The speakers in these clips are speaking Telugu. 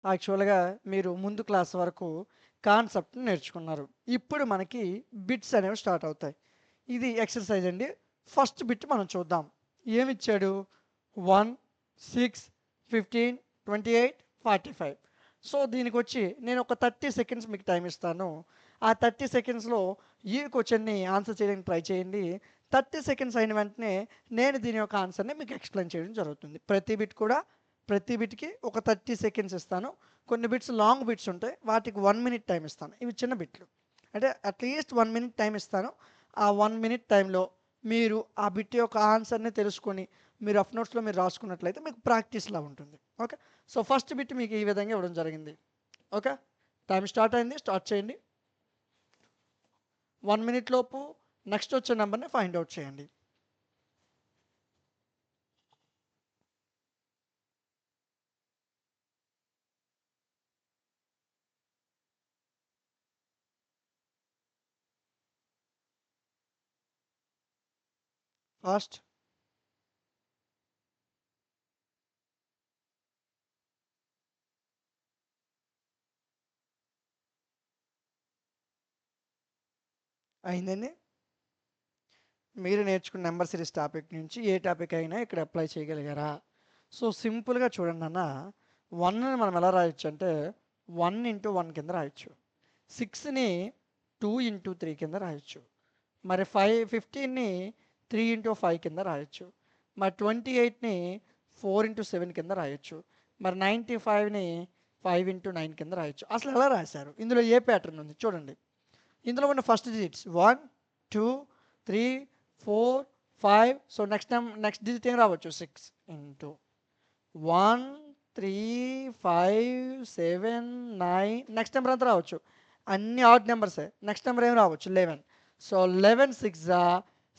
యాక్చువల్‌గా మీరు ముందు క్లాస్ వరకు కాన్సెప్ట్‌ని నేర్చుకున్నారు. ఇప్పుడు మనకి బిట్స్ అనేవి స్టార్ట్ అవుతాయి. ఇది ఎక్సర్సైజ్ అండి. ఫస్ట్ బిట్ మనం చూద్దాం. ఏమిచ్చాడు? 1, 6, 15, 28, 45. సో, దీనికొచ్చి నేను ఒక 30 సెకండ్స్ మీకు టైమ్ ఇస్తాను. ఆ 30 సెకండ్స్‌లో ఈ క్వెషన్‌ని ఆన్సర్ చేయడానికి ట్రై చేయండి. 30 సెకండ్స్ అయిన వెంటనే నేను దీని యొక్క ఆన్సర్‌ని మీకు ఎక్స్‌ప్లెయిన్ చేయడం జరుగుతుంది. ప్రతి బిట్‌కి ఒక 30 సెకండ్స్ ఇస్తాను. కొన్ని బిట్స్ లాంగ్ బిట్స్ ఉంటాయి. వాటికి 1 మినిట్ టైమ్ ఇస్తాను. ఇవి చిన్న బిట్లు. అంటే అట్‌లీస్ట్ 1 మినిట్ టైమ్ ఇస్తాను. ఆ 1 మినిట్ టైమ్‌లో మీరు ఆ బిట్ యొక్క ఆన్సర్‌ని తెలుసుకొని మీరు రఫ్ నోట్స్‌లో మీరు రాసుకున్నట్లయితే మీకు ప్రాక్టీస్‌లా ఉంటుంది. ఓకే. సో, ఫస్ట్ బిట్ మీకు ఈ విధంగా ఇవ్వడం జరిగింది. ఓకే. టైమ్ స్టార్ట్ అయింది. స్టార్ట్ చేయండి. 1 మినిట్ లోపు నెక్స్ట్ వచ్చే నంబర్‌ని ఫైండ్ ఔట్ చేయండి. ఫాస్ట్. అయిందండి. మీరు నేర్చుకున్న నంబర్ సిరీస్ టాపిక్ నుంచి ఏ టాపిక్ అయినా ఇక్కడ అప్లై చేయగలిగారా? సో, సింపుల్‌గా చూడండి నాన్న. 1ని మనం ఎలా రాయొచ్చు అంటే 1 ఇంటూ 1 కింద రాయొచ్చు. 6ని 2 ఇంటూ 3 కింద రాయొచ్చు. మరి 15ని 3 ఇంటూ 5 కింద రాయొచ్చు. మరి 28ని 4 ఇంటూ 7 కింద రాయొచ్చు. మరి 95ని 5 ఇంటూ 9 కింద రాయొచ్చు. అసలు ఎలా రాశారు? ఇందులో ఏ ప్యాటర్న్ ఉంది చూడండి. ఇందులో ఉన్న first digits 1, 2, 3, 4, 5. So, next digit ఏం రావచ్చు? 6 ఇంటూ 1, 3, 5, 7, 9. నెక్స్ట్ నెంబర్ ఎంత రావచ్చు? అన్ని ఆడ్ నెంబర్సే. నెక్స్ట్ నెంబర్ ఏం రావచ్చు? 11. So, 11 6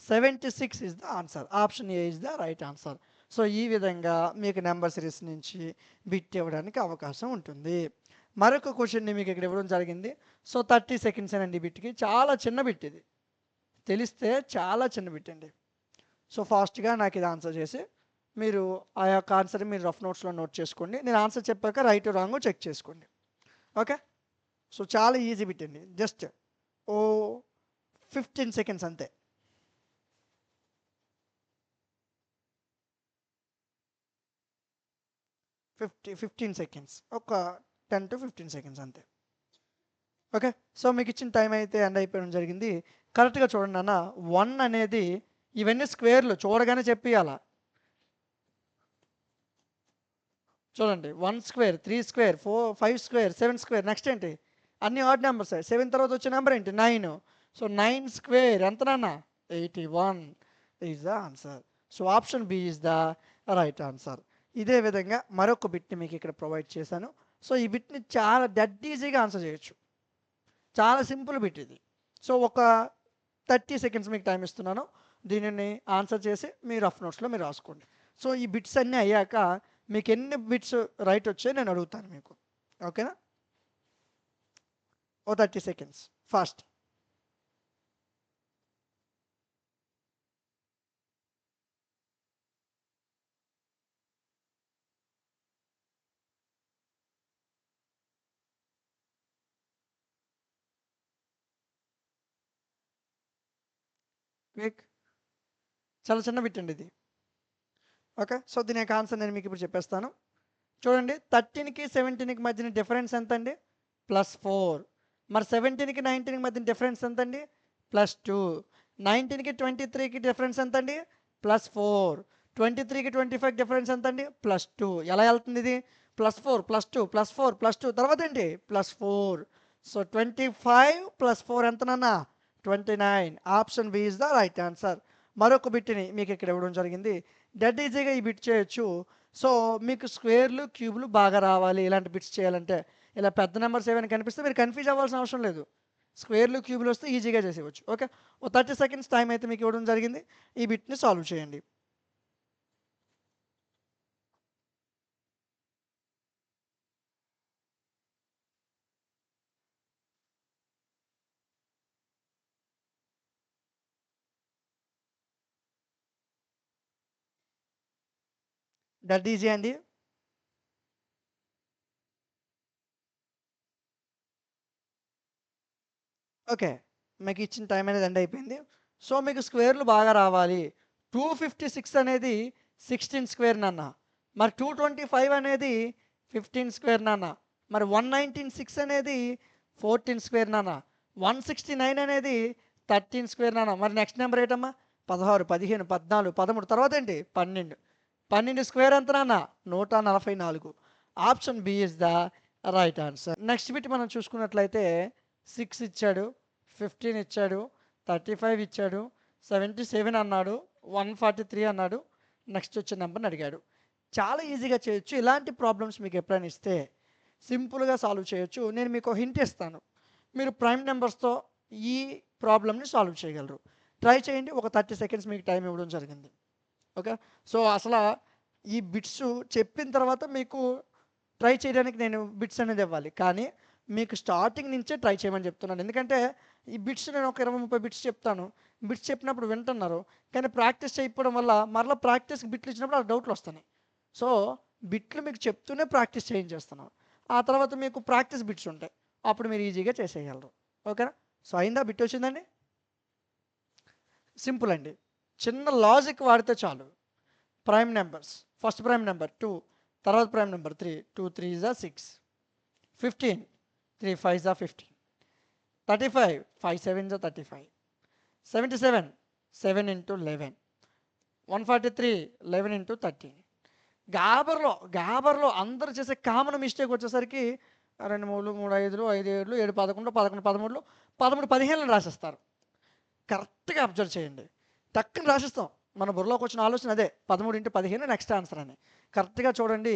76 is the answer. Option A is the right answer. So, ఈ విధంగా మీకు నెంబర్ సిరీస్ నుంచి బిట్ ఇవ్వడానికి అవకాశం ఉంటుంది. మరొక క్వెషన్‌ని మీకు ఇక్కడ ఇవ్వడం జరిగింది. సో, 30 సెకండ్సేనండి ఈ బిట్‌కి. చాలా చిన్న బిట్ ఇది. తెలిస్తే చాలా చిన్న బిట్ అండి. సో, ఫాస్ట్‌గా నాకు ఇది ఆన్సర్ చేసి మీరు ఆ యొక్క ఆన్సర్‌ని మీరు రఫ్ నోట్స్‌లో నోట్ చేసుకోండి. నేను ఆన్సర్ చెప్పాక రైటో రాంగో చెక్ చేసుకోండి. ఓకే. సో, చాలా ఈజీ బిట్ అండి. జస్ట్ ఓహ్! 15 సెకండ్స్ అంతే. 15 సెకండ్స్. ఒక 10-15 సెకండ్స్ అంతే. ఓకే. సో, మీకిచ్చిన టైం అయితే ఎండ్ అయిపోవడం జరిగింది. కరెక్ట్‌గా చూడండి నాన్న. 1 అనేది ఇవన్నీ స్క్వేర్‌లు చూడగానే చెప్పేయాల. చూడండి. 1 square, 3 square, 5 square, 7 square. Next ఏంటి? అన్ని ఆడ్ నంబర్సే. 7 తర్వాత వచ్చే నంబర్ ఏంటి? 9. సో, 9 స్క్వేర్ ఎంత నాన్న? 81 is the answer. So, option B is the right answer. ఇదే విధంగా మరొక బిట్‌ని మీకు ఇక్కడ ప్రొవైడ్ చేశాను. సో, ఈ బిట్‌ని చాలా డెడ్ ఈజీగా ఆన్సర్ చేయొచ్చు. చాలా సింపుల్ బిట్ ఇది. సో, ఒక 30 సెకండ్స్ మీకు టైమ్ ఇస్తున్నాను. దీనిని ఆన్సర్ చేసి మీ రఫ్ నోట్స్‌లో మీరు రాసుకోండి. సో, ఈ బిట్స్ అన్నీ అయ్యాక మీకు ఎన్ని బిట్స్ రైట్ వచ్చాయో నేను అడుగుతాను మీకు. ఓకేనా? ఓ 30 సెకండ్స్ ఫాస్ట్. క్విక్. చాలా చిన్న బిట్ అండి ఇది. ఓకే. సో, దీని యొక్క ఆన్సర్ నేను మీకు ఇప్పుడు చెప్పేస్తాను. చూడండి 13కి 17కి మధ్యన డిఫరెన్స్ ఎంతండి? +4. మరి 17కి 19కి మధ్యన డిఫరెన్స్ ఎంతండి? +2. 19కి 23కి డిఫరెన్స్ ఎంతండి? +4. 23కి 25కి డిఫరెన్స్ ఎంతండి? +2. ఎలా ఎళ్తుంది ఇది? +4, +2, +4, +2 తర్వాత ఏంటి? +4. సో, 25 +4 ఎంత నాన్న? 29. Option B is the right answer. మరొక బిట్‌ని మీకు ఇక్కడ ఇవ్వడం జరిగింది. డెడ్ ఈజీగా ఈ బిట్ చేయొచ్చు. సో, మీకు స్క్వేర్‌లు, క్యూబ్‌లు బాగా రావాలి ఇలాంటి బిట్స్ చేయాలంటే. ఇలా పెద్ద నంబర్స్ ఏవైనా కనిపిస్తే మీరు కన్‌ఫ్యూజ్ అవ్వాల్సిన అవసరం లేదు. స్క్వేర్‌లు, క్యూబ్‌లు వస్తే ఈజీగా చేసేయవచ్చు. ఓకే. ఓ 30 సెకండ్స్ టైమ్ అయితే మీకు ఇవ్వడం జరిగింది. ఈ బిట్‌ని సాల్వ్ చేయండి. డెడ్ ఈజీ అండి. ఓకే. మీకు ఇచ్చిన టైం అనేది ఎండ్ అయిపోయింది. సో, మీకు స్క్వేర్‌లు బాగా రావాలి. 256 అనేది 16 స్క్వేర్ నాన్న. మరి 225 అనేది 15 స్క్వేర్ నాన్న. మరి 196 అనేది 14 స్క్వేర్ నాన్న. 169 అనేది 13 స్క్వేర్ నాన్న. మరి నెక్స్ట్ నెంబర్ ఏంటమ్మా? 16, 15, 14, 13 తర్వాత ఏంటి? 12. 12 స్క్వేర్ ఎంత నాన్న? 144. Option B is the right answer. Next bit మనం చూసుకున్నట్లయితే 6 ఇచ్చాడు, 15 ఇచ్చాడు, 35 ఇచ్చాడు, 77 అన్నాడు, 143 అన్నాడు. నెక్స్ట్ వచ్చే నెంబర్ని అడిగాడు. చాలా ఈజీగా చేయొచ్చు. ఇలాంటి ప్రాబ్లమ్స్ మీకు ఎప్పుడైనా ఇస్తే సింపుల్గా సాల్వ్ చేయొచ్చు. నేను మీకు హింట్ ఇస్తాను. మీరు ప్రైమ్ నెంబర్స్తో ఈ ప్రాబ్లమ్ని సాల్వ్ చేయగలరు. ట్రై చేయండి. ఒక 30 సెకండ్స్ మీకు టైం ఇవ్వడం జరిగింది. ఓకే. సో అసలు ఈ బిట్స్ చెప్పిన తర్వాత మీకు ట్రై చేయడానికి నేను బిట్స్ అనేది ఇవ్వాలి. కానీ మీకు స్టార్టింగ్ నుంచే ట్రై చేయమని చెప్తున్నాను. ఎందుకంటే ఈ బిట్స్ నేను ఒక 20-30 బిట్స్ చెప్తాను. బిట్స్ చెప్పినప్పుడు వింటున్నారు. కానీ ప్రాక్టీస్ చేయకపోవడం వల్ల మరలా ప్రాక్టీస్కి బిట్లు ఇచ్చినప్పుడు ఆ డౌట్లు వస్తున్నాయి. సో బిట్లు మీకు చెప్తూనే ప్రాక్టీస్ చేయించేస్తున్నాను. ఆ తర్వాత మీకు ప్రాక్టీస్ బిట్స్ ఉంటాయి. అప్పుడు మీరు ఈజీగా చేసేయగలరు. ఓకేనా? సో అయిందా? బిట్ వచ్చిందండి. సింపుల్ అండి. చిన్న లాజిక్ వాడితే చాలు. Prime numbers, first prime number 2, తర్వాత ప్రైమ్ నెంబర్ 3, 2 3 6, 15, 3 5 15, 35, 5 7 35, 77, 7 into 11, 143, 11 into 13. గాబర్లో అందరూ చేసే కామన్ మిస్టేక్ వచ్చేసరికి 2 3 3 5 5 7 7 11 11 13 13 15 రాసేస్తారు. కరెక్ట్గా అబ్జర్వ్ చేయండి. టక్కుని రాసిస్తాం. మన బుర్రలోకి వచ్చిన ఆలోచన అదే 13 into 15 నెక్స్ట్ ఆన్సర్ అని. కరెక్ట్గా చూడండి.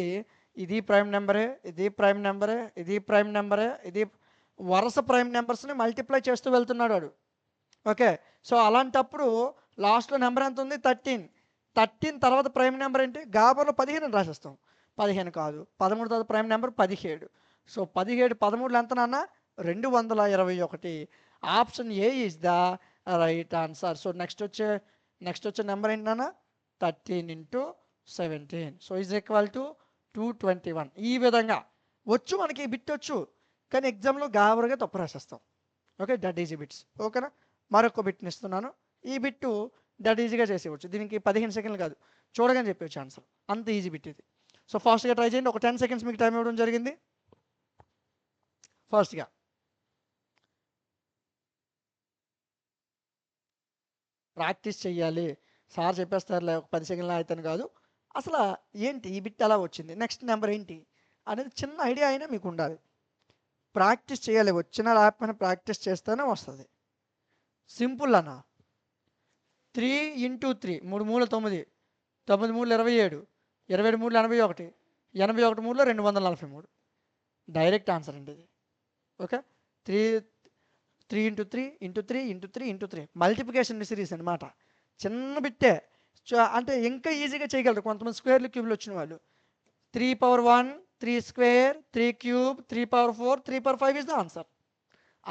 ఇది ప్రైమ్ నెంబరే, ఇది ప్రైమ్ నెంబరే, ఇది ప్రైమ్ నెంబరే, ఇది వరుస ప్రైమ్ నెంబర్స్ని మల్టిప్లై చేస్తూ వెళ్తున్నాడు వాడు. ఓకే. సో అలాంటప్పుడు లాస్ట్లో నెంబర్ ఎంత ఉంది? 13. 13 తర్వాత ప్రైమ్ నెంబర్ ఏంటి? గాబర్లో 15 రాసేస్తాం. 15 కాదు, 13 తర్వాత ప్రైమ్ నెంబర్ 17. సో 17 13 ఎంత నాన్న? 221. Option A is the right answer. So next వచ్చే నెంబర్ ఏంటి నాన్న? 13 into 17. So is equal to 221. ఈ విధంగా వచ్చు, మనకి ఈ బిట్ వచ్చు. కానీ ఎగ్జామ్లో గాబరుగా తప్పు రాసేస్తాం. ఓకే. That easy bits. ఓకేనా? మరొక బిట్ని ఇస్తున్నాను. ఈ బిట్టు డట్ ఈజీగా చేసేవచ్చు. దీనికి 15 సెకండ్లు కాదు, చూడగానే చెప్పవచ్చు ఆన్సర్. అంత ఈజీ బిట్ ఇది. సో ఫాస్ట్గా ట్రై చేయండి. ఒక 10 సెకండ్స్ మీకు టైం ఇవ్వడం జరిగింది. ఫాస్ట్గా ప్రాక్టీస్ చెయ్యాలి. సార్ చెప్పేస్తారులే ఒక 10 సెకండ్లో అవుతాను కాదు. అసలు ఏంటి ఈ బిట్ ఎలా వచ్చింది, నెక్స్ట్ నెంబర్ ఏంటి అనేది చిన్న ఐడియా అయినా మీకు ఉండాలి. ప్రాక్టీస్ చేయాలి. వచ్చిన లేకపోయినా ప్రాక్టీస్ చేస్తేనే వస్తుంది. సింపుల్ అన్న. 3 into 3, 3 మూల 9, 9 మూల 27, 27 మూల 81, 81 మూల 243. డైరెక్ట్ ఆన్సర్ అండి ఇది. Okay. 3 into 3 into 3 into 3 into 3 multiplication series అనమాట. చిన్న బిట్టే. అంటే ఇంకా ఈజీగా చేయగలరు కొంతమంది. స్క్వేర్లు క్యూబ్లు వచ్చిన వాళ్ళు 3 power 1, 3 square, 3 cube, 3 power 4, 3 power 5 is the answer.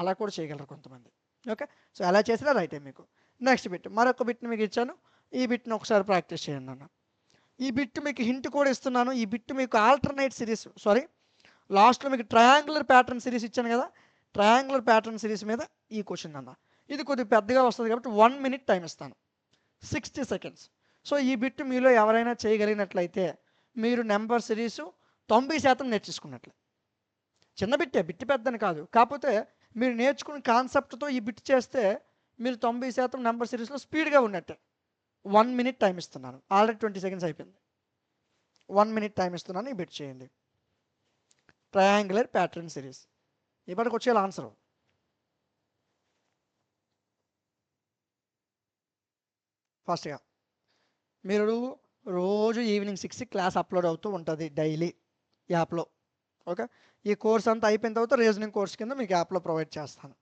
అలా కూడా చేయగలరు కొంతమంది. ఓకే. సో అలా చేసినా రైటే మీకు. నెక్స్ట్ బిట్, మరొక బిట్ని మీకు ఇచ్చాను. ఈ బిట్ని ఒకసారి ప్రాక్టీస్ చేయండి అన్న. ఈ బిట్ మీకు హింట్ కూడా ఇస్తున్నాను. ఈ బిట్ మీకు ఆల్టర్నేట్ సిరీస్, లాస్ట్లో మీకు ట్రయాంగులర్ ప్యాటర్న్ సిరీస్ ఇచ్చాను కదా. ట్రయాంగులర్ ప్యాటర్న్ సిరీస్ మీద ఈ క్వశ్చన్ అన్న. ఇది కొద్దిగా పెద్దగా వస్తుంది కాబట్టి 1 minute టైం ఇస్తాను, 60 seconds. సో ఈ బిట్ మీలో ఎవరైనా చేయగలిగినట్లయితే మీరు నెంబర్ సిరీసు 90% నేర్చేసుకున్నట్లే. చిన్న బిట్టే, బిట్ పెద్దని కాదు. కాకపోతే మీరు నేర్చుకున్న కాన్సెప్ట్తో ఈ బిట్ చేస్తే మీరు 90% నెంబర్ సిరీస్లో స్పీడ్గా ఉన్నట్టే. 1 minute టైం ఇస్తున్నాను. ఆల్రెడీ 20 seconds అయిపోయింది. 1 minute టైం ఇస్తున్నాను. ఈ బిట్ చేయండి. Triangular pattern series. ఇప్పటికి వచ్చేలా ఆన్సర్. ఫాస్ట్గా మీరు రోజు ఈవినింగ్ 6కి క్లాస్ అప్లోడ్ అవుతూ ఉంటుంది డైలీ యాప్లో. ఓకే. ఈ కోర్స్ అంతా అయిపోయిన తర్వాత రీజనింగ్ కోర్స్ కింద మీకు యాప్లో ప్రొవైడ్ చేస్తాను.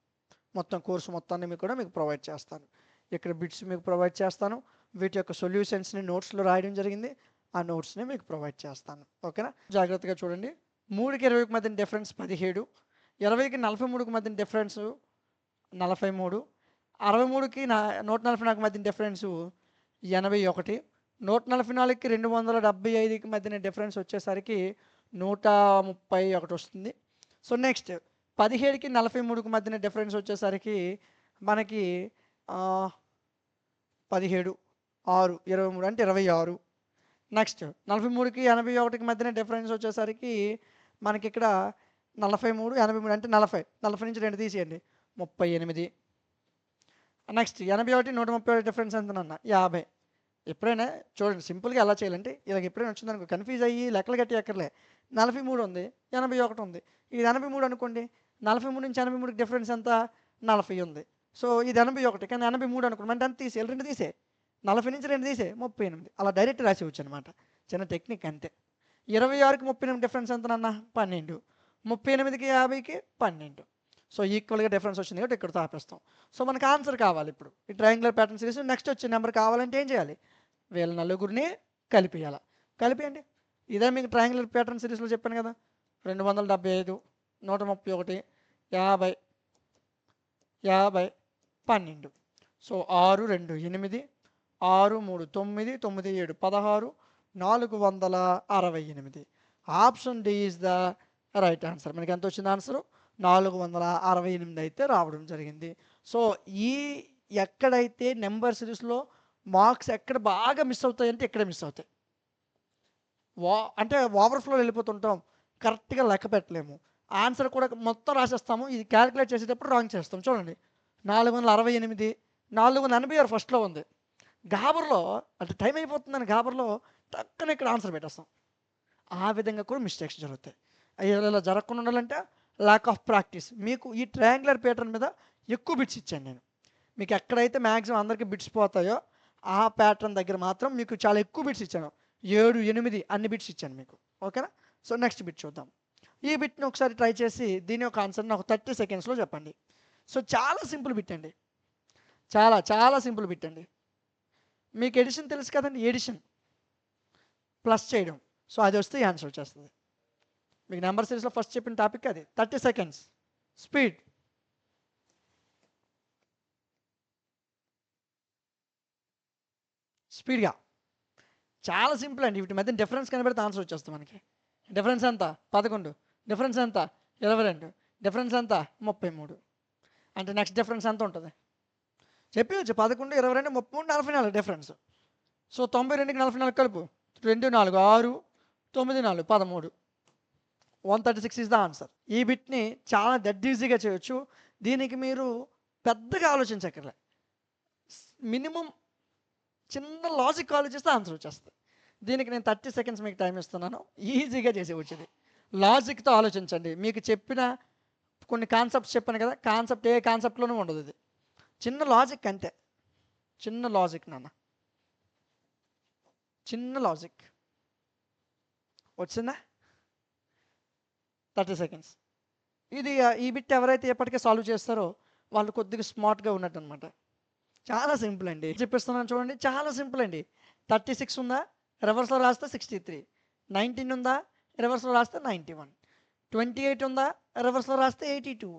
మొత్తం కోర్సు మొత్తాన్ని మీకు కూడా మీకు ప్రొవైడ్ చేస్తాను. ఇక్కడ బిట్స్ మీకు ప్రొవైడ్ చేస్తాను. వీటి యొక్క సొల్యూషన్స్ని నోట్స్లో రాయడం జరిగింది. ఆ నోట్స్ని మీకు ప్రొవైడ్ చేస్తాను. ఓకేనా? జాగ్రత్తగా చూడండి. 3కి 20కి మధ్య డిఫరెన్స్ 17, 20కి 43కి మధ్య డిఫరెన్స్ 43, 63కి 144కి మధ్య డిఫరెన్స్ 81, 144కి 275కి మధ్యన డిఫరెన్స్ వచ్చేసరికి 131 వస్తుంది. సో నెక్స్ట్ 17కి 43కి మధ్యన డిఫరెన్స్ వచ్చేసరికి మనకి 17 6 23 అంటే 26. నెక్స్ట్ 43కి 81కి మధ్యన డిఫరెన్స్ వచ్చేసరికి మనకి ఇక్కడ 43 83 అంటే 40 నుంచి 2 తీసేయండి 38. నెక్స్ట్ 81 131 డిఫరెన్స్ ఎంతనన్నా 50. ఎప్పుడైనా చూడండి సింపుల్గా ఎలా చేయాలంటే ఇలాగ ఎప్పుడైనా వచ్చిందనుకో కన్ఫ్యూజ్ అయ్యి లెక్కలు గట్టి ఎక్కర్లే. 43 ఉంది 81 ఉంది ఇది 83 అనుకోండి 43 నుంచి 83కి డిఫరెన్స్ ఎంత 40 ఉంది. సో ఇది 81 కానీ 83 అనుకోండి అంటే అంత తీసేయాలి 2 తీసే 40 నుంచి 2 తీసే 38 అలా డైరెక్ట్ రాసేవచ్చు అనమాట. చిన్న టెక్నిక్ అంతే. 26కి 38 డిఫరెన్స్ ఎంతనన్నా 12. 38కి 50కి 12. సో ఈక్వల్గా డిఫరెన్స్ వచ్చింది కాబట్టి ఇక్కడ ఆపేస్తాం. సో మనకు ఆన్సర్ కావాలి ఇప్పుడు ఈ ట్రయాంగులర్ ప్యాటర్న్ సిరీస్. నెక్స్ట్ వచ్చే నెంబర్ కావాలంటే ఏం చేయాలి వీళ్ళ నలుగురిని కలిపియాలి. కలిపియండి ఇదే మీకు ట్రయాంగులర్ ప్యాటర్న్ సిరీస్లో చెప్పాను కదా 275 131 50 50 12. So 6 2 8 6 3 9 9 7 16 468. Option D is the right answer. మనకి ఎంత వచ్చింది ఆన్సరు 468 అయితే రావడం జరిగింది. సో ఈ ఎక్కడైతే నెంబర్ సిరీస్లో మార్క్స్ ఎక్కడ బాగా మిస్ అవుతాయంటే ఇక్కడ మిస్ అవుతాయి. అంటే ఓవర్ఫ్లో వెళ్ళిపోతుంటాం కరెక్ట్గా లెక్క పెట్టలేము. ఆన్సర్ కూడా మొత్తం రాసేస్తాము ఇది క్యాలిక్యులేట్ చేసేటప్పుడు రాంగ్ చేస్తాం. చూడండి 468 486 ఫస్ట్లో ఉంది గాబర్లో అంటే టైం అయిపోతుందని గాబర్లో టక్కన ఇక్కడ ఆన్సర్ పెట్టేస్తాం. ఆ విధంగా కూడా మిస్టేక్స్ జరుగుతాయి. ఇలా జరగకుండా ఉండాలంటే ల్యాక్ ఆఫ్ ప్రాక్టీస్. మీకు ఈ ట్రయాంగులర్ ప్యాటర్న్ మీద ఎక్కువ బిట్స్ ఇచ్చాను నేను. మీకు ఎక్కడైతే మ్యాక్సిమం అందరికీ బిట్స్ పోతాయో ఆ ప్యాటర్న్ దగ్గర మాత్రం మీకు చాలా ఎక్కువ బిట్స్ ఇచ్చాను 7 8 అన్ని బిట్స్ ఇచ్చాను మీకు. ఓకేనా. సో నెక్స్ట్ బిట్ చూద్దాం. ఈ బిట్ని ఒకసారి ట్రై చేసి దీని యొక్క ఆన్సర్ని ఒక 30 సెకండ్స్లో చెప్పండి. సో చాలా సింపుల్ బిట్ అండి. చాలా చాలా సింపుల్ బిట్ అండి. మీకు ఎడిషన్ తెలుసు కదండి ఎడిషన్ ప్లస్ చేయడం. సో అది వస్తే ఈ ఆన్సర్ వచ్చేస్తుంది. మీకు నెంబర్ సిరీస్లో ఫస్ట్ చెప్పిన టాపిక్ అది 30 సెకండ్స్ స్పీడ్. స్పీడ్గా చాలా సింపుల్ అండి. వీటి మధ్య డిఫరెన్స్ కనబడితే ఆన్సర్ వచ్చేస్తుంది మనకి. డిఫరెన్స్ ఎంత 11 డిఫరెన్స్ ఎంత 22 డిఫరెన్స్ ఎంత 33. అంటే నెక్స్ట్ డిఫరెన్స్ ఎంత ఉంటుంది చెప్పవచ్చు 11 22 33 44 డిఫరెన్స్. సో 92కి 44 కలుపు 2 4 6 9 4 13 136 ఈజ్ ద ఆన్సర్. ఈ బిట్ని చాలా డెడ్ ఈజీగా చేయొచ్చు. దీనికి మీరు పెద్దగా ఆలోచించక్కర్లే మినిమం చిన్న లాజిక్ ఆలోచిస్తే ఆన్సర్ వచ్చేస్తుంది. దీనికి నేను 30 సెకండ్స్ మీకు టైం ఇస్తున్నాను ఈజీగా చేసేవచ్చు. ఇది లాజిక్తో ఆలోచించండి. మీకు చెప్పిన కొన్ని కాన్సెప్ట్స్ చెప్పాను కదా కాన్సెప్ట్ ఏ కాన్సెప్ట్లోనూ ఉండదు. ఇది చిన్న లాజిక్ అంతే. చిన్న లాజిక్ నాన్న చిన్న లాజిక్ వచ్చిందా 30 సెకండ్స్. ఇది ఈ బిట్ ఎవరైతే ఎప్పటికే సాల్వ్ చేస్తారో వాళ్ళు కొద్దిగా స్మార్ట్గా ఉన్నట్టు అనమాట. చాలా సింపుల్ అండి చెప్పిస్తున్నాను చూడండి. చాలా సింపుల్ అండి. 36 ఉందా రివర్స్లో రాస్తే 63. 19 ఉందా రివర్స్లో రాస్తే 91. 28 ఉందా రివర్స్లో రాస్తే 82.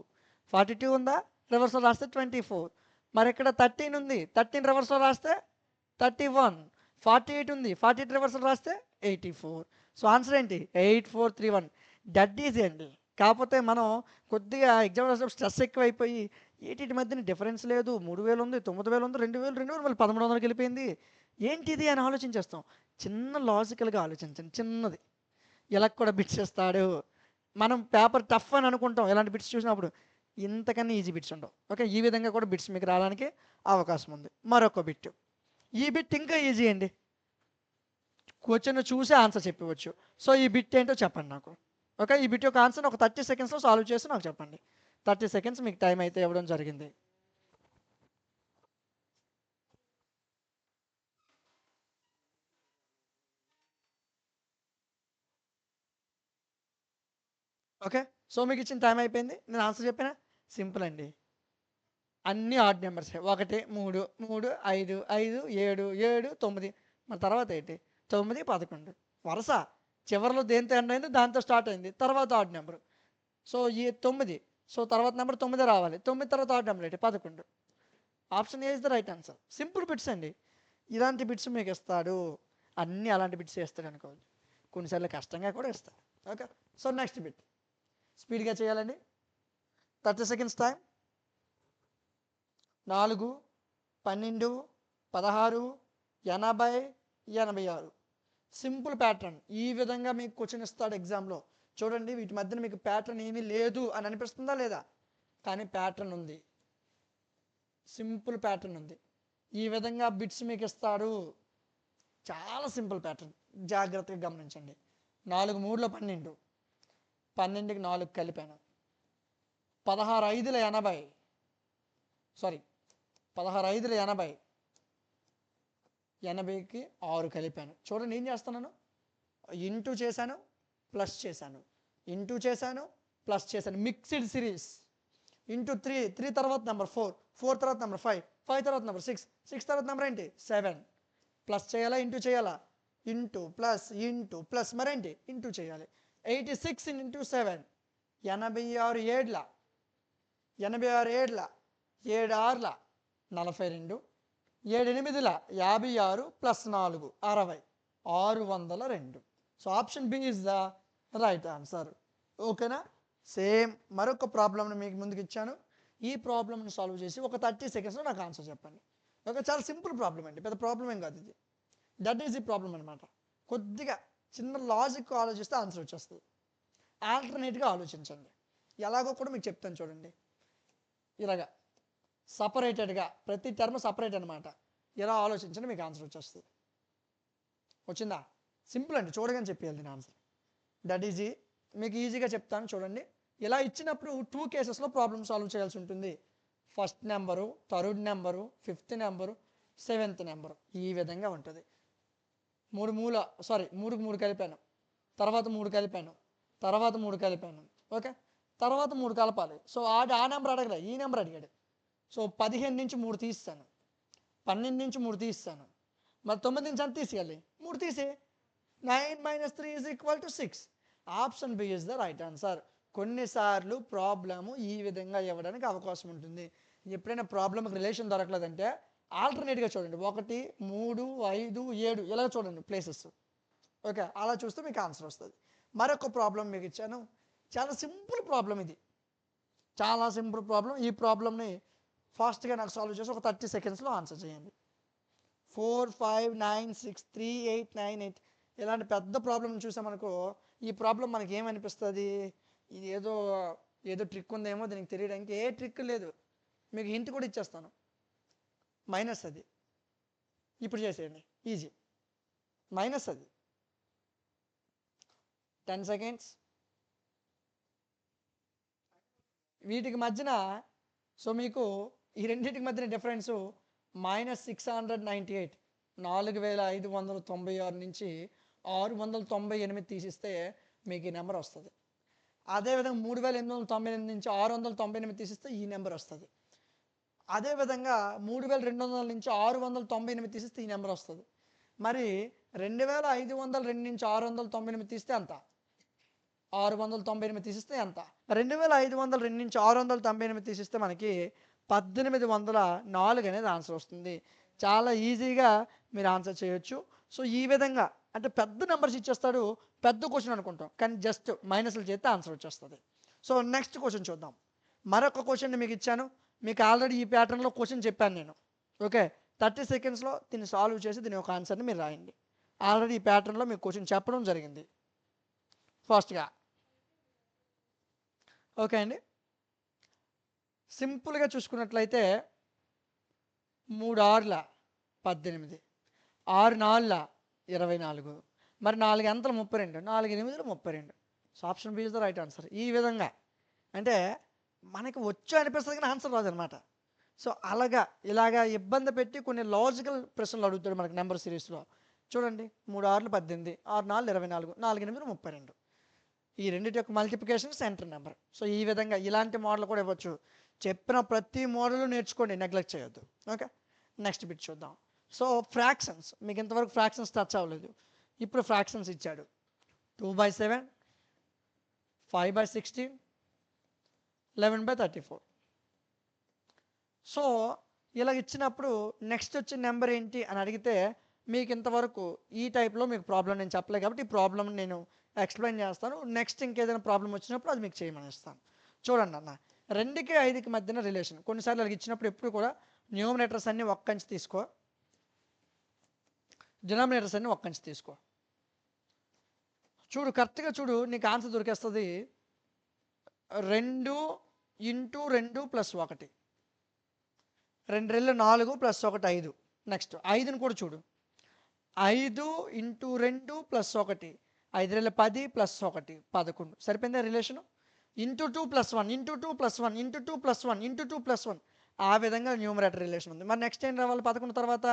42 ఉందా రివర్స్లో రాస్తే 24. మరి ఇక్కడ 13 ఉంది 13 రివర్స్లో రాస్తే 31. 48 ఉంది 48 రివర్స్లో రాస్తే 84. సో ఆన్సర్ ఏంటి 8431. డెడ్ ఈజీ అండి. కాకపోతే మనం కొద్దిగా ఎగ్జామ్ రాసేటప్పుడు స్ట్రెస్ ఎక్కువైపోయి వీటి మధ్యన డిఫరెన్స్ లేదు 3000 ఉంది 9000 ఉంది 2000 2000 మళ్ళీ 1100కి వెళ్ళిపోయింది ఏంటిది అని ఆలోచించేస్తాం. చిన్న లాజికల్గా ఆలోచించండి. చిన్నది ఇలా కూడా బిట్స్ ఇస్తాడు. మనం పేపర్ టఫ్ అని అనుకుంటాం ఇలాంటి బిట్స్ చూసినప్పుడు. ఇంతకన్నా ఈజీ బిట్స్ ఉండవు. ఓకే ఈ విధంగా కూడా బిట్స్ మీకు రావడానికి అవకాశం ఉంది. మరొక బిట్ ఈ బిట్ ఇంకా ఈజీ అండి. క్వశ్చన్ చూసి ఆన్సర్ చెప్పవచ్చు. సో ఈ బిట్ ఏంటో చెప్పండి నాకు. ఓకే ఈ బిట్ యొక్క ఆన్సర్ ఒక 30 సెకండ్స్లో సాల్వ్ చేసి నాకు చెప్పండి. 30 సెకండ్స్ మీకు టైం అయితే ఇవ్వడం జరిగింది. ఓకే సో మీకు ఇచ్చిన టైం అయిపోయింది. నేను ఆన్సర్ చెప్పినా సింపుల్ అండి. అన్నీ ఆడ్ నెంబర్స్ 1 3 3 5 5 7 7 9 మరి తర్వాత ఏంటి 9 11 వరుస చివరిలో దేంతో ఎండ్ అయింది దాంతో స్టార్ట్ అయింది తర్వాత ఆడ్ నెంబర్. సో ఈ 9 సో తర్వాత నెంబర్ 9 రావాలి 9 తర్వాత ఆడ్ నెంబర్ ఏంటి 11. Option A is the right answer. Simple bits అండి. ఇలాంటి బిట్స్ మీకు ఇస్తాడు. అన్నీ అలాంటి బిట్స్ ఇస్తాడు అనుకోవాలి. కొన్నిసార్లు కష్టంగా కూడా ఇస్తాడు. ఓకే సో నెక్స్ట్ బిట్ స్పీడ్గా చేయాలండి. 30 సెకండ్స్ టైం. 4, 12, 16, 80, 86. Simple pattern. ఈ విధంగా మీకు క్వశ్చన్ ఇస్తాడు ఎగ్జామ్లో. చూడండి, వీటి మధ్యన మీకు ప్యాటర్న్ ఏమీ లేదు అని అనిపిస్తుందా లేదా? కానీ ప్యాటర్న్ ఉంది, సింపుల్ ప్యాటర్న్ ఉంది. ఈ విధంగా బిట్స్ మీకు ఇస్తాడు. చాలా సింపుల్ ప్యాటర్న్, జాగ్రత్తగా గమనించండి. 4 3 12, 12కి 4 కలిపాను. 16 5 80, సారీ 16 5 80, 80కి 6 కలిపాను. చూడండి ఏం చేస్తున్నాను, ఇంటూ చేశాను, ప్లస్ చేశాను, ఇంటూ చేశాను, ప్లస్ చేశాను. Mixed series. ఇంటూ 3, 3 తర్వాత నెంబర్ 4, 4 తర్వాత నెంబర్ 5, 5 తర్వాత నెంబర్ 6, 6 తర్వాత నెంబర్ ఏంటి 7. ప్లస్ చేయాలా ఇంటూ చేయాలా? ఇంటూ ప్లస్ మరేంటి ఇంటూ చేయాలి. 86 ఇంటూ 7, 86 7ల, 86 7ల, 7 6ల 42, 7 8ల 56 plus 4 60, 602. So option B is the right answer. ఓకేనా? సేమ్ మరొక ప్రాబ్లమ్ని మీకు ముందుకు ఇచ్చాను. ఈ ప్రాబ్లమ్ని సాల్వ్ చేసి ఒక 30 సెకండ్స్లో నాకు ఆన్సర్ చెప్పండి. ఓకే, చాలా సింపుల్ ప్రాబ్లం అండి, పెద్ద ప్రాబ్లం ఏం కాదు ఇది. దట్ ఈజ్ ఈ ప్రాబ్లం అనమాట. కొద్దిగా చిన్న లాజిక్ ఆలోచిస్తే ఆన్సర్ వచ్చేస్తుంది. ఆల్టర్నేట్గా ఆలోచించండి. ఎలాగో కూడా మీకు చెప్తాను చూడండి. ఇలాగా సపరేటెడ్గా ప్రతి టర్మ్ సపరేట్ అనమాట. ఇలా ఆలోచించండి, మీకు ఆన్సర్ వచ్చేస్తుంది. వచ్చిందా? సింపుల్ అండి, చూడగానే చెప్పేయాలి నేను ఆన్సర్. దట్ ఈజ్ మీకు ఈజీగా చెప్తాను చూడండి. ఇలా ఇచ్చినప్పుడు 2 కేసెస్లో ప్రాబ్లమ్ సాల్వ్ చేయాల్సి ఉంటుంది. First number, third number, 5th number, 7th number. ఈ విధంగా ఉంటుంది. 3కి 3 కలిపాను, తర్వాత 3 కలిపాను, తర్వాత 3 కలిపాను. ఓకే, తర్వాత 3 కలపాలి. సో ఆ నెంబర్ అడగలే, ఈ నెంబర్ అడిగాడు. సో 15 నుంచి 3 తీస్తాను, 12 నుంచి 3 తీస్తాను, మరి 9 నుంచి ఎంత తీసేయాలి? 3 తీసే. 9 - 3 = 6. Option B is the right answer. కొన్నిసార్లు ప్రాబ్లము ఈ విధంగా ఇవ్వడానికి అవకాశం ఉంటుంది. ఎప్పుడైనా ప్రాబ్లంకి రిలేషన్ దొరకలేదంటే ఆల్టర్నేట్గా చూడండి. 1 3 5 7 ఇలా చూడండి ప్లేసెస్. ఓకే, అలా చూస్తే మీకు ఆన్సర్ వస్తుంది. మరొక ప్రాబ్లం మీకు ఇచ్చాను. చాలా సింపుల్ ప్రాబ్లం ఇది, చాలా సింపుల్ ప్రాబ్లం. ఈ ప్రాబ్లమ్ని ఫాస్ట్గా నాకు సాల్వ్ చేసి ఒక 30 సెకండ్స్లో ఆన్సర్ చేయండి. 4 5 9 6 3 8 9 8 ఇలాంటి పెద్ద ప్రాబ్లం చూసామనుకో, ఈ ప్రాబ్లం మనకి ఏమనిపిస్తుంది? ఇది ఏదో ట్రిక్ ఉందేమో దీనికి తెలియడానికి. ఏ ట్రిక్ లేదు, మీకు హింట్ కూడా ఇచ్చేస్తాను. మైనస్ అది. ఇప్పుడు చేసేయండి, ఈజీ. మైనస్ అది. 10 సెకండ్స్. వీటికి మధ్యన సో మీకు ఈ రెండింటికి మధ్యన డిఫరెన్సు -698, 4596 నుంచి 698 తీసిస్తే మీకు ఈ నెంబర్ వస్తుంది. అదేవిధంగా 3898 నుంచి 698 తీసిస్తే ఈ నెంబర్ వస్తుంది. అదేవిధంగా 3200 నుంచి 698 తీసిస్తే ఈ నెంబర్ వస్తుంది. మరి 2502 నుంచి 698 తీస్తే ఎంత? 698 తీసిస్తే ఎంత? 2502 నుంచి 698 తీసిస్తే మనకి 1804 అనేది ఆన్సర్ వస్తుంది. చాలా ఈజీగా మీరు ఆన్సర్ చేయొచ్చు. సో ఈ విధంగా అంటే పెద్ద నెంబర్స్ ఇచ్చేస్తాడు, పెద్ద క్వశ్చన్ అనుకుంటాం, కానీ జస్ట్ మైనస్లు చేస్తే ఆన్సర్ వచ్చేస్తుంది. సో నెక్స్ట్ క్వశ్చన్ చూద్దాం. మరొక క్వశ్చన్ మీకు ఇచ్చాను. మీకు ఆల్రెడీ ఈ ప్యాటర్న్లో క్వశ్చన్ చెప్పాను నేను. ఓకే, 30 సెకండ్స్లో దీన్ని సాల్వ్ చేసి దీని ఒక ఆన్సర్ని మీరు రాయండి. ఆల్రెడీ ఈ ప్యాటర్న్లో మీకు క్వశ్చన్ చెప్పడం జరిగింది ఫాస్ట్గా. ఓకే అండి, సింపుల్గా చూసుకున్నట్లయితే 3 6ల 18, 6 4ల 24, మరి 4 ఎంతలు 32, 4 8ల 32. So option B is the right answer. ఈ విధంగా అంటే మనకి వచ్చి అనిపిస్తుంది కానీ ఆన్సర్ రాదనమాట. సో ఇలాగా ఇబ్బంది పెట్టి కొన్ని లాజికల్ ప్రశ్నలు అడుగుతాడు మనకి నెంబర్ సిరీస్లో. చూడండి, 3 6లు 18, 6 4లు 24, 4 8లు 32. ఈ రెండింటి యొక్క మల్టిప్లికేషన్ సెంటర్ నెంబర్. సో ఈ విధంగా ఇలాంటి మోడల్ కూడా ఇవ్వచ్చు. చెప్పిన ప్రతి మోడల్ నేర్చుకోండి, నెగ్లెక్ట్ చేయొద్దు. ఓకే, నెక్స్ట్ బిట్ చూద్దాం. సో ఫ్రాక్షన్స్, మీకు ఇంతవరకు ఫ్రాక్షన్స్ టచ్ అవ్వలేదు. ఇప్పుడు ఫ్రాక్షన్స్ ఇచ్చాడు. 2/7, 5/16, 11/34. సో ఇలా ఇచ్చినప్పుడు నెక్స్ట్ వచ్చిన నెంబర్ ఏంటి అని అడిగితే మీకు ఇంతవరకు ఈ టైప్లో మీకు ప్రాబ్లం నేను చెప్పలేదు కాబట్టి ఈ ప్రాబ్లమ్ నేను ఎక్స్ప్లెయిన్ చేస్తాను. నెక్స్ట్ ఇంకేదైనా ప్రాబ్లం వచ్చినప్పుడు అది మీకు చేయమని ఇస్తాను. చూడండి అన్న, 2కి 5కి మధ్యన రిలేషన్. కొన్నిసార్లు అలాగ ఇచ్చినప్పుడు ఎప్పుడు కూడా న్యూమరేటర్స్ అన్నీ ఒక్క అంచె తీసుకో, డినామినేటర్స్ అన్నీ ఒక్క అంచె తీసుకో. చూడు కరెక్ట్గా చూడు, నీకు ఆన్సర్ దొరికేస్తుంది. 2 ఇంటూ 2 ప్లస్ 1, 2 రెళ్ళు 4 ప్లస్ 1 5. నెక్స్ట్ 5ని కూడా చూడు, 5 ఇంటూ 2 ప్లస్ 1, 5 రెళ్ళు 10 ప్లస్ 1 11. సరిపోయిందా relation? Into 2 plus 1 into 2 plus 1 into 2 plus 1 into 2 plus 1, ఆ విధంగా న్యూమరేటర్ రిలేషన్ ఉంది. మరి నెక్స్ట్ ఏం రావాలి 11 తర్వాత?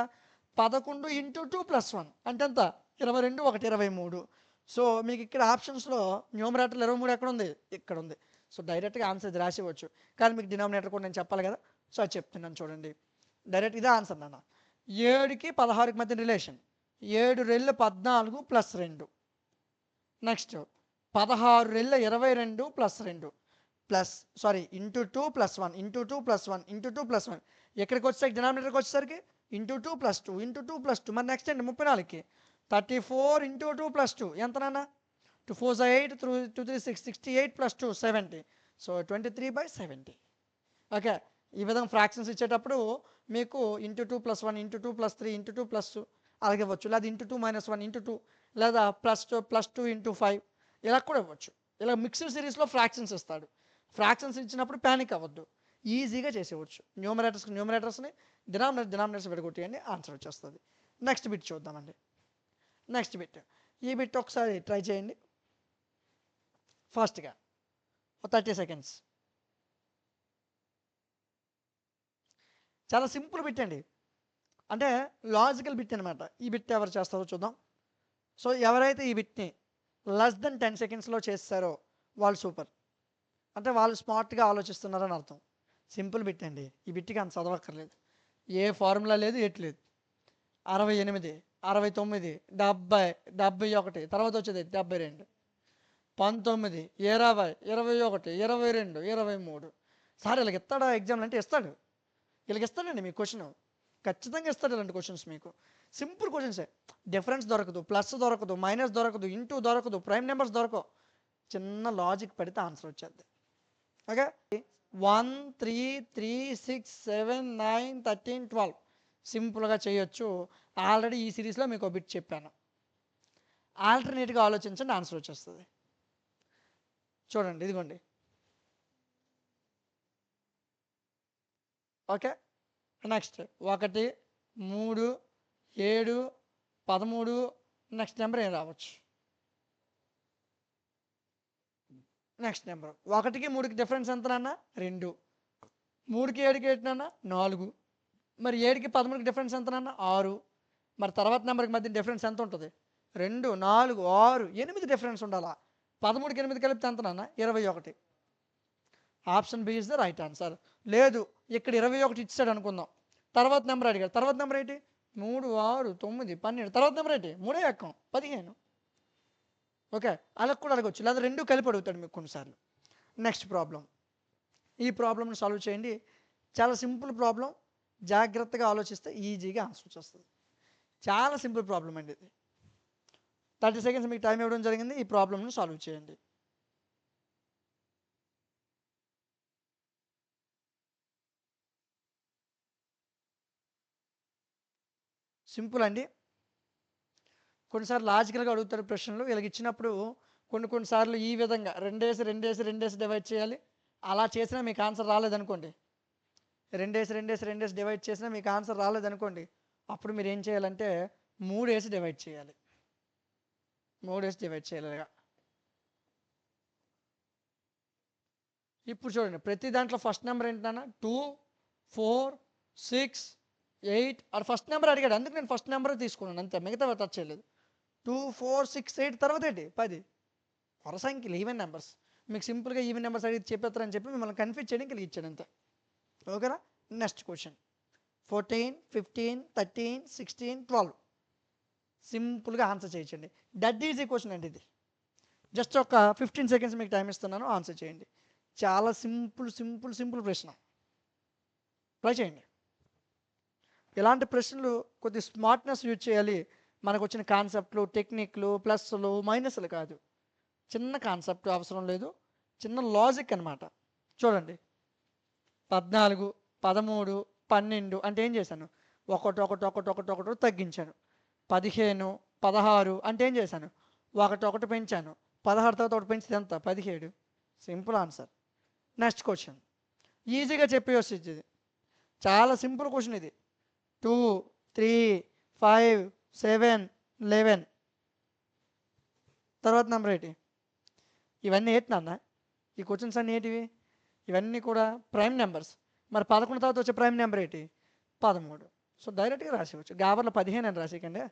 11 ఇంటూ 2 ప్లస్ 1 అంటే ఎంత? 22 1 23. సో మీకు ఇక్కడ ఆప్షన్స్లో న్యూమరేటర్లు 23 ఎక్కడ ఉంది? ఇక్కడ ఉంది. సో డైరెక్ట్గా ఆన్సర్ ఇది రాసివచ్చు, కానీ మీకు డినామినేటర్ కూడా నేను చెప్పాలి కదా, సో అది చెప్తున్నాను చూడండి. డైరెక్ట్ ఇదే ఆన్సర్ నాన్న. 7కి 16కి మధ్య relation. 7 రెళ్ళు 14 plus 2. Next 16 రెళ్ళ 22 plus 2 plus into 2 plus 1 into 2 plus 1 into 2 plus 1. ఎక్కడికి వచ్చేసరికి డినామినేటర్కి వచ్చేసరికి ఇంటూ 2 ప్లస్ 2 ఇంటూ 2 ప్లస్ 2. మరి నెక్స్ట్ అండి 34కి 34 ఇంటూ 2 ప్లస్ 2 ఎంత నాన్న? 2 4 8 2 3 6 68 ప్లస్ 2 70. సో 23/70. ఓకే, ఈ విధంగా ఫ్రాక్షన్స్ ఇచ్చేటప్పుడు మీకు into 2 plus 1 into 2 plus 3 into 2 plus 2 అలాగే ఇవ్వచ్చు, లేదా ఇంటూ 2 మైనస్ 1 ఇంటూ 2, లేదా ప్లస్ 2 ఇంటూ 5 ఇలా కూడా ఇవ్వచ్చు. ఇలా మిక్స్డ్ సిరీస్లో ఫ్రాక్షన్స్ ఇస్తాడు. ఫ్రాక్షన్స్ ఇచ్చినప్పుడు ప్యానిక్ అవ్వద్దు, ఈజీగా చేసేవచ్చు. న్యూమరేటర్స్ని డినామినేటర్స్ విడగొట్టేయండి, ఆన్సర్ వచ్చేస్తుంది. నెక్స్ట్ బిట్ చూద్దామండి. నెక్స్ట్ బిట్, ఈ బిట్ ఒకసారి ట్రై చేయండి ఫాస్ట్గా, 30 సెకండ్స్. చాలా సింపుల్ బిట్ అండి, అంటే లాజికల్ బిట్ అనమాట. ఈ బిట్ ఎవరు చేస్తారో చూద్దాం. సో ఎవరైతే ఈ బిట్ని లెస్ దెన్ 10 సెకండ్స్లో చేస్తారో వాళ్ళు సూపర్, అంటే వాళ్ళు స్మార్ట్గా ఆలోచిస్తున్నారని అర్థం. సింపుల్ బిట్ అండి, ఈ బిట్కి అంత చదవక్కర్లేదు, ఏ ఫార్ములా లేదు, ఏటి లేదు. 68 69 70 71, తర్వాత వచ్చేది 72 19 20 21 22 23. సార్ ఇలాగ ఇస్తాడా ఎగ్జామ్లు అంటే? ఇస్తాడు, ఇలాగ ఇస్తాడండి మీకు క్వశ్చన్, ఖచ్చితంగా ఇస్తాడు ఇలాంటి క్వశ్చన్స్ మీకు. సింపుల్ క్వశ్చన్సే, డిఫరెన్స్ దొరకదు, ప్లస్ దొరకదు, మైనస్ దొరకదు, ఇంటూ దొరకదు, ప్రైమ్ నెంబర్స్ దొరకవు. చిన్న లాజిక్ పడితే ఆన్సర్ వచ్చేది. ఓకే, 1 3 3 6 7 9 13 12 సింపుల్గా చేయొచ్చు. ఆల్రెడీ ఈ సిరీస్లో మీకు ఒక బిట్ చెప్పాను, ఆల్టర్నేట్గా ఆలోచించండి, ఆన్సర్ వచ్చేస్తుంది. చూడండి ఇదిగోండి. Okay, next 1 3 7 13. నెక్స్ట్ నెంబర్ ఏం రావచ్చు? నెక్స్ట్ నెంబర్ 1కి 3కి డిఫరెన్స్ ఎంత నాన్న? 2. 3కి 7కి ఏంటి నాన్న? 4. మరి 7కి 13కి డిఫరెన్స్ ఎంత నాన్న? 6. మరి తర్వాత నెంబర్కి మధ్య డిఫరెన్స్ ఎంత ఉంటుంది? 2 4 6 8 డిఫరెన్స్ ఉండాలా. 13కి 8 కలిపితే ఎంత నాన్న? 21. Option B is the right answer. లేదు, ఇక్కడ 21 ఇచ్చాడు అనుకుందాం, తర్వాత నెంబర్ అడిగాడు, తర్వాత నెంబర్ ఏంటి? 3 6 9 12, తర్వాత నెంబర్ ఏంటి? 3 ఎక్కం 15. ఓకే, అలా కూడా అడగవచ్చు, లేదా 2 కలిపి అడుగుతాడు మీకు కొన్నిసార్లు. నెక్స్ట్ ప్రాబ్లం, ఈ ప్రాబ్లమ్ని సాల్వ్ చేయండి. చాలా సింపుల్ ప్రాబ్లం, జాగ్రత్తగా ఆలోచిస్తే ఈజీగా ఆన్సర్ వచ్చేస్తుంది. చాలా సింపుల్ ప్రాబ్లం అండి ఇది. 30 సెకండ్స్ మీకు టైం ఇవ్వడం జరిగింది, ఈ ప్రాబ్లమ్ని సాల్వ్ చేయండి. సింపుల్ అండి. కొన్నిసార్లు లాజికల్గా అడుగుతారు ప్రశ్నలు, వీళ్ళకి ఇచ్చినప్పుడు కొన్నిసార్లు ఈ విధంగా 2 డివైడ్ చేయాలి. అలా చేసినా మీకు ఆన్సర్ రాలేదనుకోండి, 2 డివైడ్ చేసినా మీకు ఆన్సర్ రాలేదనుకోండి, అప్పుడు మీరు ఏం చేయాలంటే 3 డివైడ్ చేయాలి. 3 డివైడ్ చేయాలిగా. ఇప్పుడు చూడండి, ప్రతి దాంట్లో ఫస్ట్ నెంబర్ ఏంటన్నా? 2 4 6 8. అది ఫస్ట్ నెంబర్ అడిగాడు, అందుకు నేను ఫస్ట్ నెంబర్ తీసుకున్నాను అంతే, మిగతా టచ్ చేయలేదు. 2 4 6 8 తర్వాత ఏంటి? 10. వరుస సంఖ్యలు, ఈవెన్ నెంబర్స్. మీకు సింపుల్గా ఈవెన్ నెంబర్స్ అడిగి చెప్పేస్తారని చెప్పి మిమ్మల్ని కన్ఫ్యూజ్ చేయడానికి ఇచ్చాడు అంతే. ఓకేనా? Next question 14 15 13 16 12. సింపుల్గా ఆన్సర్ చేయించండి. దట్ ఈజ్ ఈ క్వశ్చన్ అండి. ఇది జస్ట్ ఒక 15 సెకండ్స్ మీకు టైం ఇస్తున్నాను, ఆన్సర్ చేయండి. చాలా సింపుల్ ప్రశ్న, ట్రై చేయండి. ఇలాంటి ప్రశ్నలు కొద్ది స్మార్ట్నెస్ యూజ్ చేయాలి. మనకు వచ్చిన కాన్సెప్ట్లు, టెక్నిక్లు, ప్లస్లు మైనస్లు కాదు. చిన్న కాన్సెప్ట్ అవసరం లేదు, చిన్న లాజిక్ అనమాట. చూడండి, 14, 13, 12 అంటే ఏం చేశాను? ఒకటి తగ్గించాను. 15, 16 అంటే ఏం చేశాను? ఒకటి పెంచాను. 16 తర్వాత ఒకటి పెంచితే ఎంత? 17. Simple answer. నెక్స్ట్ క్వశ్చన్ ఈజీగా చెప్పేయచ్చు ఇది. చాలా సింపుల్ క్వశ్చన్ ఇది. 2, 3, 5, 7, 11 తర్వాత నెంబర్ ఏంటి? ఇవన్నీ ఏంటి నాన్న? ఈ క్వశ్చన్స్ అన్నీ ఏంటివి? ఇవన్నీ కూడా ప్రైమ్ నెంబర్స్. మరి 11 తర్వాత వచ్చే ప్రైమ్ నెంబర్ ఏంటి? 13. సో డైరెక్ట్గా రాసేవచ్చు. గాబర్లో 15 అని రాసేయకండి,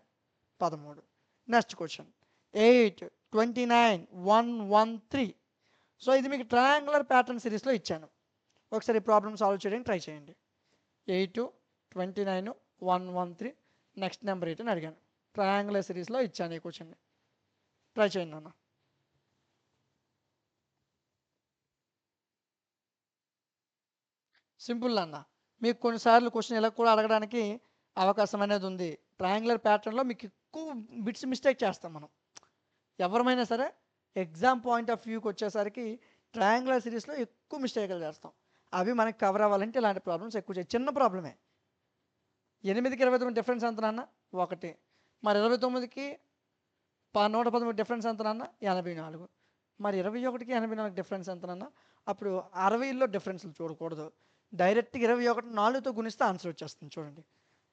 13. Next question 8, 29, 113. సో ఇది మీకు ట్రయాంగులర్ ప్యాటర్న్ సిరీస్లో ఇచ్చాను. ఒకసారి ఈ ప్రాబ్లమ్ సాల్వ్ చేయడానికి ట్రై చేయండి. 8, 29, 113 నెక్స్ట్ నెంబర్ 8 అని అడిగాను. ట్రయాంగులర్ సిరీస్లో ఇచ్చాను ఈ క్వశ్చన్ని. ట్రై చేయండి అన్న. సింపుల్ అన్న. మీకు కొన్నిసార్లు క్వశ్చన్ ఇలా కూడా అడగడానికి అవకాశం అనేది ఉంది. ట్రయాంగులర్ ప్యాటర్న్లో మీకు ఎక్కువ బిట్స్ మిస్టేక్ చేస్తాం మనం. ఎవరమైనా సరే ఎగ్జామ్ పాయింట్ ఆఫ్ వ్యూకి వచ్చేసరికి ట్రయాంగులర్ సిరీస్లో ఎక్కువ మిస్టేక్లు చేస్తాం. అవి మనకి కవర్ అవ్వాలంటే ఇలాంటి ప్రాబ్లమ్స్ ఎక్కువ చేయాలి. చిన్న ప్రాబ్లమే. 8కి 29 డిఫరెన్స్ ఎంత నాన్న? 1. మరి 29కి 113 డిఫరెన్స్ ఎంత నాన్న? 84. మరి 21కి 84 డిఫరెన్స్ ఎంత నాన్న? అప్పుడు 60లో డిఫరెన్స్లు చూడకూడదు. డైరెక్ట్గా 21 4తో గుణిస్తే ఆన్సర్ వచ్చేస్తుంది. చూడండి,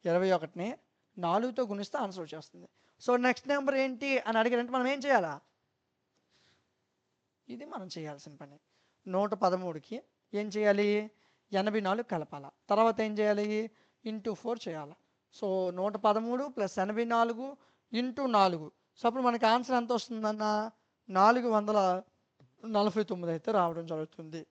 21ని 4తో గుణిస్తే ఆన్సర్ వచ్చేస్తుంది. సో నెక్స్ట్ నెంబర్ ఏంటి అని అడిగారంటే మనం ఏం చేయాలా? ఇది మనం చేయాల్సిన పని. 113కి ఏం చేయాలి? 84 కలపాలా. తర్వాత ఏం చేయాలి? ఇంటూ 4 చేయాలి. So 113 + 84 into 4. సో అప్పుడు మనకి ఆన్సర్ ఎంత వస్తుందన్న? 449 అయితే రావడం జరుగుతుంది.